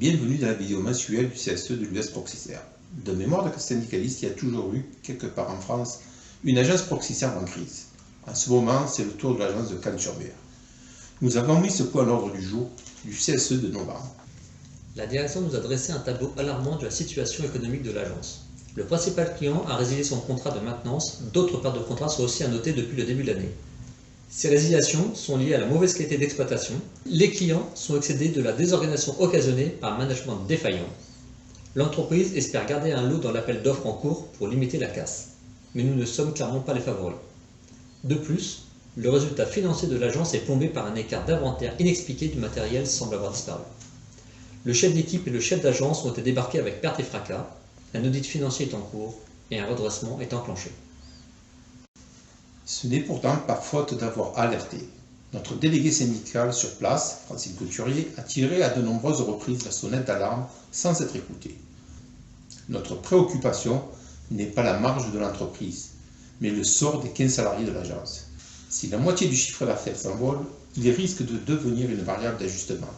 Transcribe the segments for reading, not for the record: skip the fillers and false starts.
bienvenue dans la vidéo mensuelle du CSE de l'US Proxiserve. De mémoire de syndicaliste, il y a toujours eu, quelque part en France, une agence Proxiserve en crise. En ce moment, c'est le tour de l'agence de Cannes-sur-Mer. Nous avons mis ce point à l'ordre du jour du CSE de novembre. La direction nous a dressé un tableau alarmant de la situation économique de l'agence. Le principal client a résilié son contrat de maintenance, d'autres pertes de contrat sont aussi à noter depuis le début de l'année. Ces résiliations sont liées à la mauvaise qualité d'exploitation. Les clients sont excédés de la désorganisation occasionnée par un management défaillant. L'entreprise espère garder un lot dans l'appel d'offres en cours pour limiter la casse. Mais nous ne sommes clairement pas les favoris. De plus, le résultat financier de l'agence est plombé par un écart d'inventaire inexpliqué du matériel semble avoir disparu. Le chef d'équipe et le chef d'agence ont été débarqués avec perte et fracas. Un audit financier est en cours et un redressement est enclenché. Ce n'est pourtant pas faute d'avoir alerté. Notre délégué syndical sur place, Francine Couturier, a tiré à de nombreuses reprises la sonnette d'alarme sans être écouté. Notre préoccupation n'est pas la marge de l'entreprise, mais le sort des 15 salariés de l'agence. Si la moitié du chiffre d'affaires s'envole, il risque de devenir une variable d'ajustement.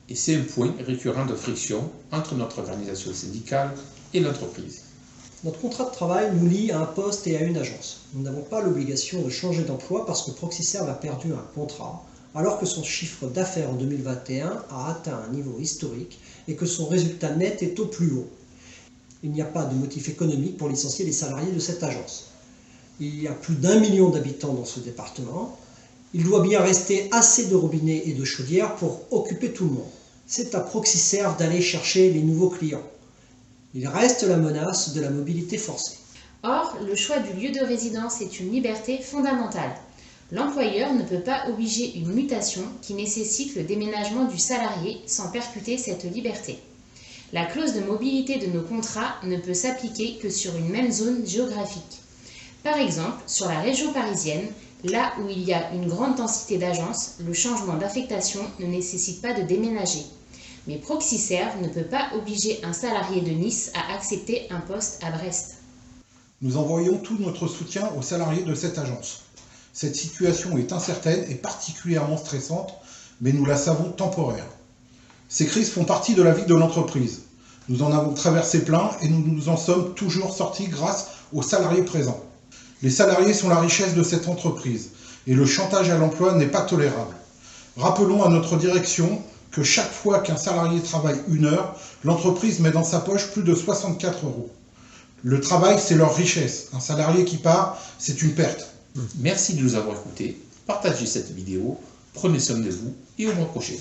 Et c'est un point récurrent de friction entre notre organisation syndicale et l'entreprise. Notre contrat de travail nous lie à un poste et à une agence. Nous n'avons pas l'obligation de changer d'emploi parce que Proxiserve a perdu un contrat, alors que son chiffre d'affaires en 2021 a atteint un niveau historique et que son résultat net est au plus haut. Il n'y a pas de motif économique pour licencier les salariés de cette agence. Il y a plus d'1 million d'habitants dans ce département. Il doit bien rester assez de robinets et de chaudières pour occuper tout le monde. C'est à Proxiserve d'aller chercher les nouveaux clients. Il reste la menace de la mobilité forcée. Or, le choix du lieu de résidence est une liberté fondamentale. L'employeur ne peut pas obliger une mutation qui nécessite le déménagement du salarié sans percuter cette liberté. La clause de mobilité de nos contrats ne peut s'appliquer que sur une même zone géographique. Par exemple, sur la région parisienne, là où il y a une grande densité d'agences, le changement d'affectation ne nécessite pas de déménager. Mais Proxiserve ne peut pas obliger un salarié de Nice à accepter un poste à Brest. Nous envoyons tout notre soutien aux salariés de cette agence. Cette situation est incertaine et particulièrement stressante, mais nous la savons temporaire. Ces crises font partie de la vie de l'entreprise. Nous en avons traversé plein et nous nous en sommes toujours sortis grâce aux salariés présents. Les salariés sont la richesse de cette entreprise et le chantage à l'emploi n'est pas tolérable. Rappelons à notre direction que chaque fois qu'un salarié travaille 1 heure, l'entreprise met dans sa poche plus de 64 €. Le travail, c'est leur richesse. Un salarié qui part, c'est une perte. Merci de nous avoir écoutés, partagez cette vidéo, prenez soin de vous et au mois prochain.